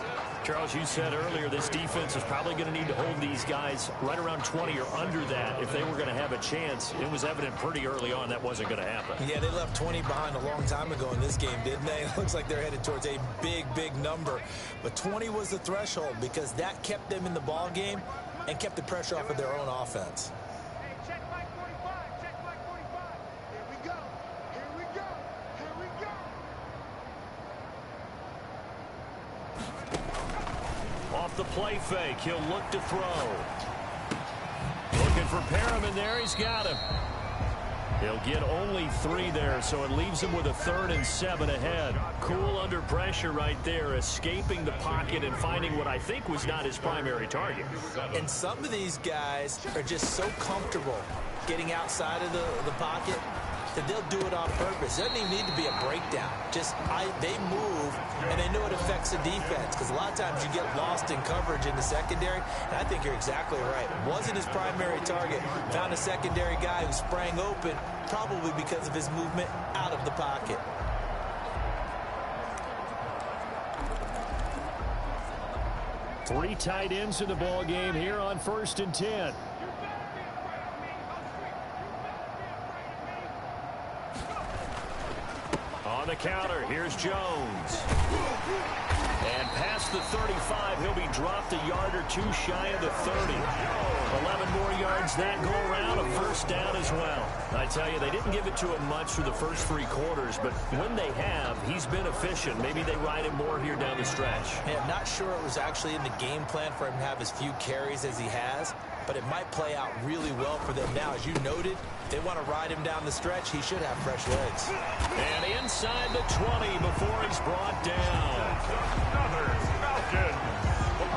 Charles, you said earlier this defense is probably going to need to hold these guys right around 20 or under that if they were going to have a chance. It was evident pretty early on that wasn't going to happen. Yeah, they left 20 behind a long time ago in this game, didn't they? It looks like they're headed towards a big, big number. But 20 was the threshold because that kept them in the ball game and kept the pressure off of their own offense. Off the play fake, he'll look to throw. Looking for Perriman there, he's got him. He'll get only 3 there, so it leaves him with a 3rd and 7 ahead. Cool under pressure right there, escaping the pocket and finding what I think was not his primary target. And some of these guys are just so comfortable getting outside of the pocket that they'll do it on purpose. It doesn't even need to be a breakdown. They move, and they know it affects the defense because a lot of times you get lost in coverage in the secondary, and I think you're exactly right. Wasn't his primary target. Found a secondary guy who sprang open, probably because of his movement out of the pocket. Three tight ends in the ball game here on 1st and 10. On the counter, here's Jones. And past the 35, he'll be dropped a yard or 2 shy of the 30. 11 more yards that go around, a 1st down as well. I tell you, they didn't give it to him much for the first 3 quarters, but when they have, he's been efficient. Maybe they ride him more here down the stretch. Yeah, I'm not sure it was actually in the game plan for him to have as few carries as he has, but it might play out really well for them now. As you noted, if they want to ride him down the stretch, he should have fresh legs. And inside the 20 before he's brought down. Another Falcon.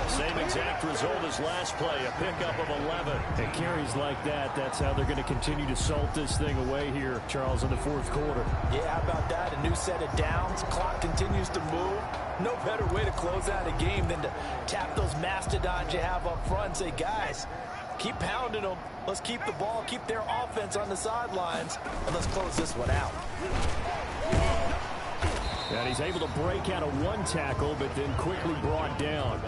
Same exact result as last play, a pickup of 11. And carries like that, that's how they're going to continue to salt this thing away here, Charles, in the 4th quarter. Yeah, how about that? A new set of downs. Clock continues to move. No better way to close out a game than to tap those mastodons you have up front and say, guys, keep pounding them. Let's keep the ball, keep their offense on the sidelines, and let's close this one out. And he's able to break out of 1 tackle, but then quickly brought down.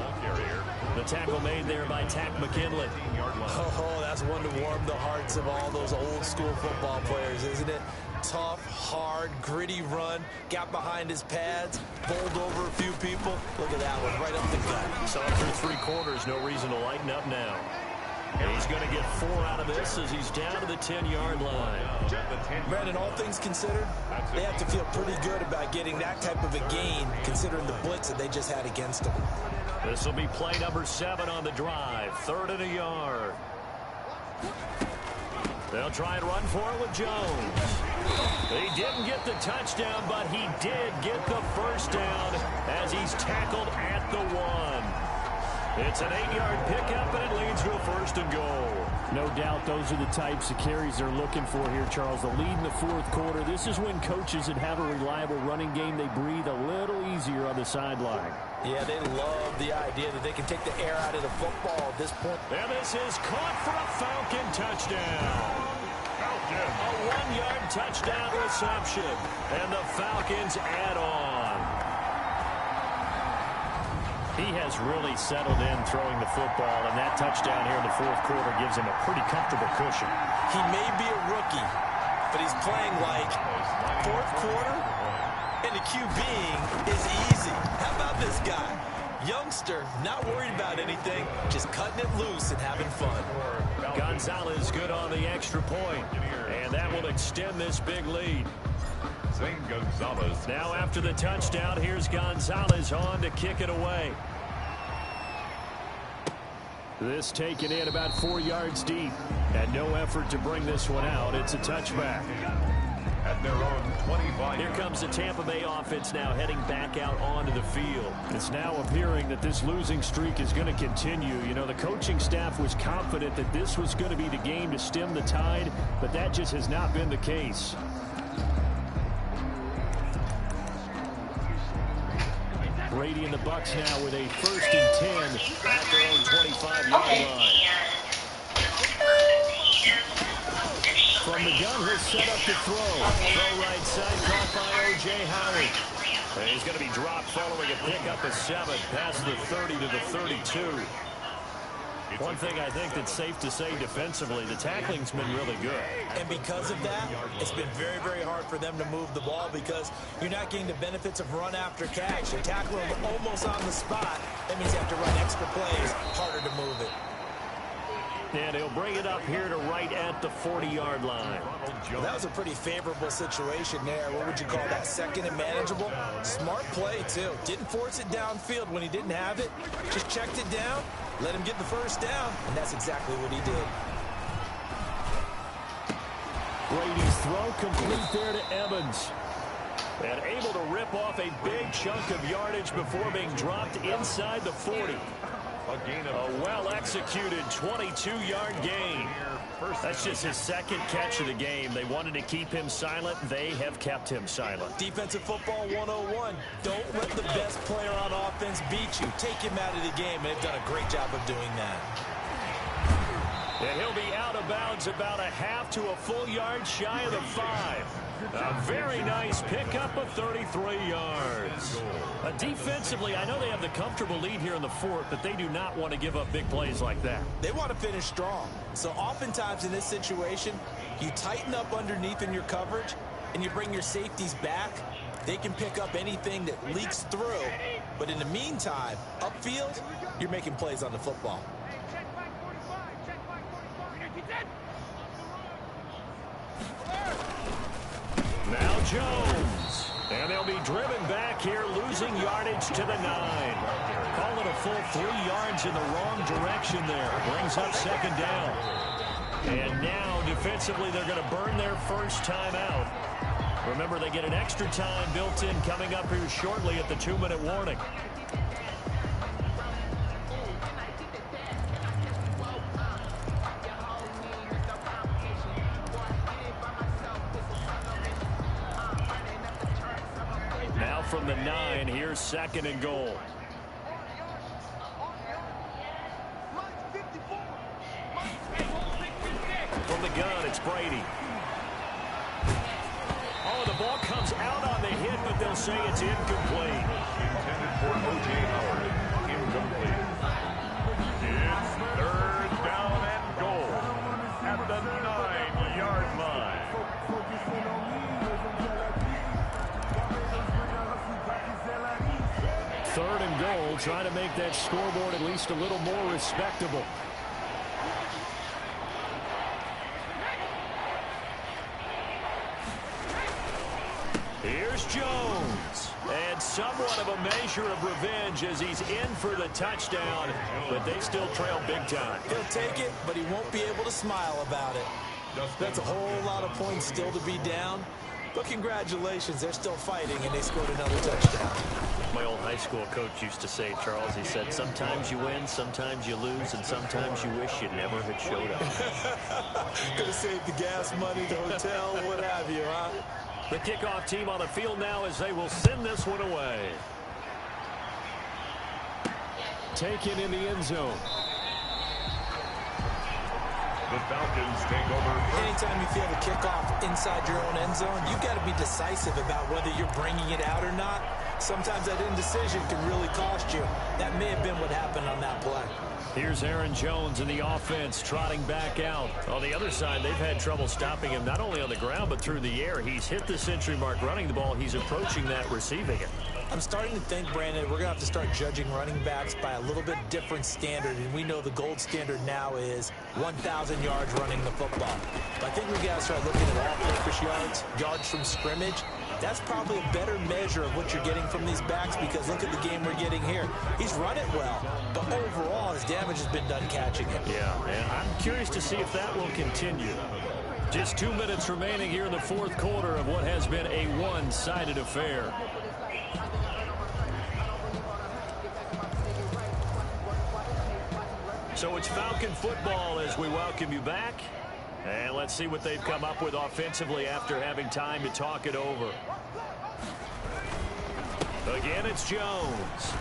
The tackle made there by Tack McKinley. Oh, that's one to warm the hearts of all those old school football players, isn't it? Tough, hard, gritty run. Got behind his pads, bowled over a few people. Look at that one, right up the gut. So after 3 quarters, no reason to lighten up now. And he's going to get 4 out of this as he's down to the 10-yard line. Brandon, all things considered, they have to feel pretty good about getting that type of a gain considering the blitz that they just had against them. This will be play number 7 on the drive. 3rd and a yard. They'll try and run for it with Jones. He didn't get the touchdown, but he did get the 1st down as he's tackled at the 1. It's an 8-yard pickup, and it leads to a 1st and goal. No doubt those are the types of carries they're looking for here, Charles. The lead in the 4th quarter. This is when coaches that have a reliable running game, they breathe a little easier on the sideline. Yeah, they love the idea that they can take the air out of the football at this point. And this is caught for a Falcon touchdown. Falcon. A 1-yard touchdown reception. And the Falcons add on. He has really settled in throwing the football, and that touchdown here in the 4th quarter gives him a pretty comfortable cushion. He may be a rookie, but he's playing like 4th quarter, and the QBing is easy. How about this guy? Youngster, not worried about anything, just cutting it loose and having fun. Gonzalez good on the extra point, and that will extend this big lead. Zane Gonzalez. Now after the touchdown, here's Gonzalez on to kick it away. This taken in about 4 yards deep, and no effort to bring this one out. It's a touchback. At their own 25. Here comes the Tampa Bay offense now heading back out onto the field. It's now appearing that this losing streak is going to continue. You know, the coaching staff was confident that this was going to be the game to stem the tide, but that just has not been the case. Brady and the Bucs now with a 1st and 10 at their own 25-yard line. From the gun, he'll set up to throw. Throw right side, caught by O.J. Howard. And he's going to be dropped following a pickup of 7 past the 30 to the 32. One thing I think that's safe to say defensively, the tackling's been really good. And because of that, it's been very, very hard for them to move the ball because you're not getting the benefits of run after catch. You're tackling them almost on the spot. That means you have to run extra plays, harder to move it. And he'll bring it up here to right at the 40-yard line. Well, that was a pretty favorable situation there. What would you call that? Second and manageable? Smart play, too. Didn't force it downfield when he didn't have it. Just checked it down, let him get the first down, and that's exactly what he did. Brady's throw complete there to Evans. And able to rip off a big chunk of yardage before being dropped inside the 40. A well-executed 22-yard gain. That's just his second catch of the game. They wanted to keep him silent. They have kept him silent. Defensive football 101. Don't let the best player on offense beat you. Take him out of the game, and they've done a great job of doing that. And he'll be out of bounds about a half to a full yard shy of the 5. A very nice pickup of 33 yards. Defensively, I know they have the comfortable lead here in the 4th, but they do not want to give up big plays like that. They want to finish strong. So oftentimes in this situation, you tighten up underneath in your coverage, and you bring your safeties back. They can pick up anything that leaks through. But in the meantime, upfield, you're making plays on the football. Now Jones. And they'll be driven back here, losing yardage to the 9. Call it a full 3 yards in the wrong direction there. Brings up second down. And now, defensively, they're going to burn their first time out. Remember, they get an extra time built in coming up here shortly at the 2-minute warning. From the 9, here's second and goal. From the gun, it's Brady. Oh, the ball comes out on the hit, but they'll say it's incomplete. Intended for O.J. Howard. Incomplete. It's 3rd down and goal at the 9-yard line. Third and goal, trying to make that scoreboard at least a little more respectable. Here's Jones. And somewhat of a measure of revenge as he's in for the touchdown, but they still trail big time. He'll take it, but he won't be able to smile about it. That's a whole lot of points still to be down. But congratulations, they're still fighting, and they scored another touchdown. My old high school coach used to say, Charles, he said, sometimes you win, sometimes you lose, and sometimes you wish you never had showed up. Could have saved the gas money, the hotel, what have you, huh? The kickoff team on the field now as they will send this one away. Taken in the end zone. The Falcons take over. Anytime you feel the kickoff inside your own end zone, you've got to be decisive about whether you're bringing it out or not. Sometimes that indecision can really cost you. That may have been what happened on that play. Here's Aaron Jones in the offense trotting back out. On the other side, they've had trouble stopping him not only on the ground but through the air. He's hit the century mark running the ball. He's approaching that receiving it. I'm starting to think, Brandon, we're going to have to start judging running backs by a little bit different standard. And we know the gold standard now is 1,000 yards running the football. But I think we got to start looking at all-purpose yards, yards from scrimmage. That's probably a better measure of what you're getting from these backs because look at the game we're getting here. He's run it well, but overall his damage has been done catching it. Yeah, and I'm curious to see if that will continue. Just 2 minutes remaining here in the 4th quarter of what has been a one-sided affair. So it's Falcon football as we welcome you back. And let's see what they've come up with offensively after having time to talk it over. Again, it's Jones.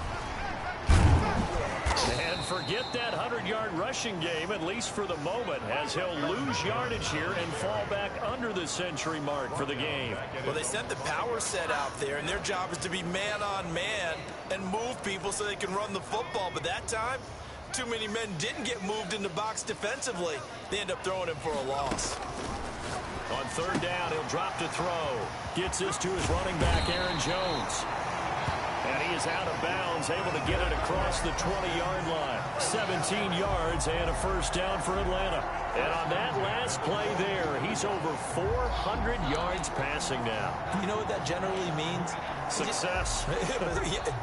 And forget that 100-yard rush. rushing game, at least for the moment, as he'll lose yardage here and fall back under the century mark for the game. Well, they sent the power set out there, and their job is to be man-on-man and move people so they can run the football. But that time, too many men didn't get moved in the box defensively. They end up throwing him for a loss. On third down, he'll drop to throw. Gets this to his running back, Aaron Jones. And he is out of bounds, able to get it across the 20-yard line. 17 yards and a first down for Atlanta. And on that last play there, he's over 400 yards passing now. You know what that generally means? Success.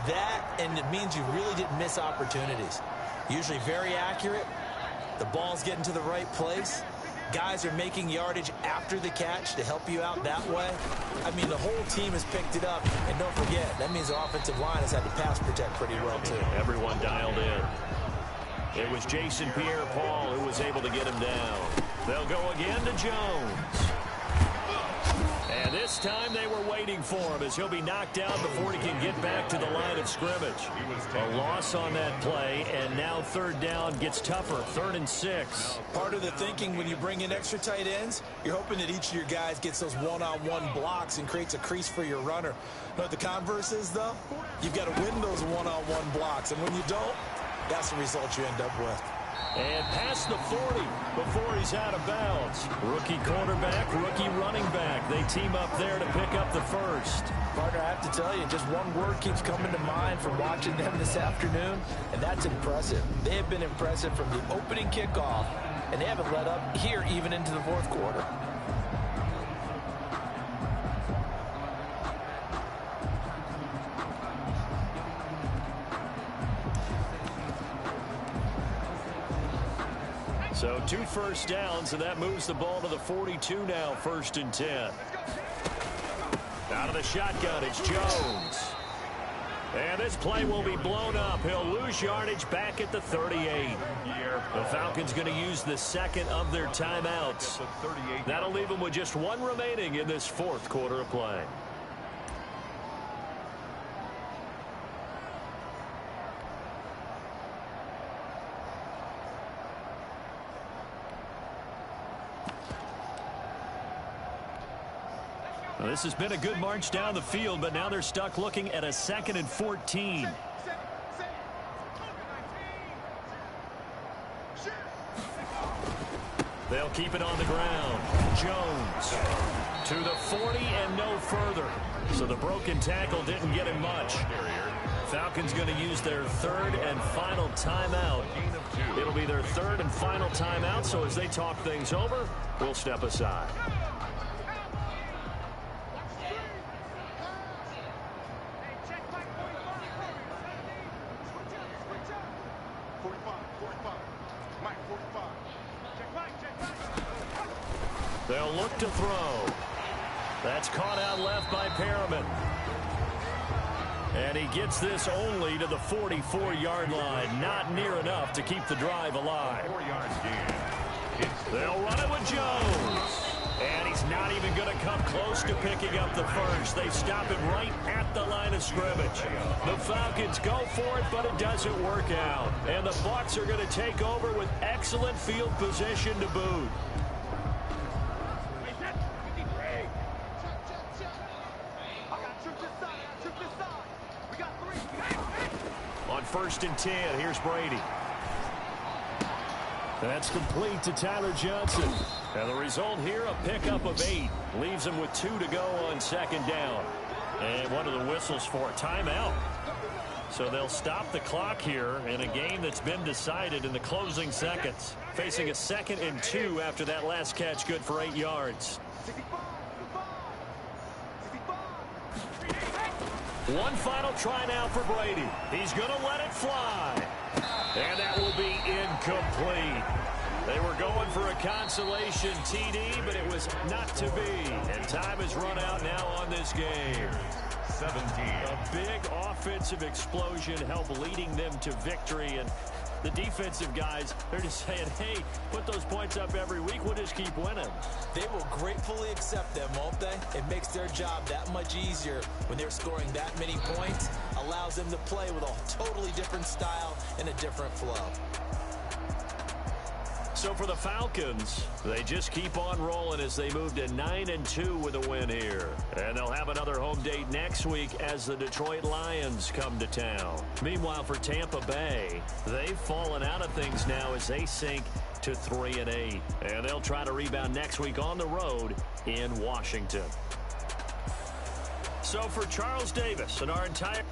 That, and it means you really didn't miss opportunities. Usually very accurate. The ball's getting to the right place. Guys are making yardage after the catch to help you out that way. I mean, the whole team has picked it up. And don't forget, that means the offensive line has had to pass protect pretty well, too. Everyone dialed in. It was Jason Pierre-Paul who was able to get him down. They'll go again to Jones. And this time they were waiting for him as he'll be knocked down before he can get back to the line of scrimmage. A loss on that play, and now third down gets tougher. 3rd and 6. Part of the thinking when you bring in extra tight ends, you're hoping that each of your guys gets those one-on-one blocks and creates a crease for your runner. But the converse is, though, you've got to win those one-on-one blocks. And when you don't, that's the result you end up with. And past the 40 before he's out of bounds. Rookie quarterback, rookie running back. They team up there to pick up the first. Partner, I have to tell you, just one word keeps coming to mind from watching them this afternoon, and that's impressive. They have been impressive from the opening kickoff, and they haven't let up here even into the fourth quarter. So 2 first downs, and that moves the ball to the 42 now, 1st and 10. Out of the shotgun, it's Jones. And this play will be blown up. He'll lose yardage back at the 38. The Falcons going to use the second of their timeouts. That'll leave them with just 1 remaining in this 4th quarter of play. Well, this has been a good march down the field, but now they're stuck looking at a 2nd and 14. They'll keep it on the ground. Jones to the 40 and no further. So the broken tackle didn't get him much. Falcons going to use their 3rd and final timeout. It'll be their 3rd and final timeout, so as they talk things over, we'll step aside. They'll look to throw. That's caught out left by Perriman. And he gets this only to the 44-yard line. Not near enough to keep the drive alive. 4 yards gain. They'll run it with Jones. And he's not even going to come close to picking up the first. They stop him right at the line of scrimmage. The Falcons go for it, but it doesn't work out. And the Bucs are going to take over with excellent field position to boot. On 1st and 10, here's Brady. That's complete to Tyler Johnson. And the result here, a pickup of 8. Leaves him with 2 to go on 2nd down. And one of the whistles for a timeout. So they'll stop the clock here in a game that's been decided in the closing seconds. Facing a 2nd and 2 after that last catch, good for 8 yards. One final try now for Brady. He's going to let it fly. And that will be incomplete. They were going for a consolation TD, but it was not to be. And time has run out now on this game. 17. A big offensive explosion helped leading them to victory. And the defensive guys, they're just saying, hey, put those points up every week. We'll just keep winning. They will gratefully accept them, won't they? It makes their job that much easier when they're scoring that many points. Allows them to play with a totally different style and a different flow. So for the Falcons, they just keep on rolling as they move to 9-2 with a win here. And they'll have another home date next week as the Detroit Lions come to town. Meanwhile, for Tampa Bay, they've fallen out of things now as they sink to 3-8. And they'll try to rebound next week on the road in Washington. So for Charles Davis and our entire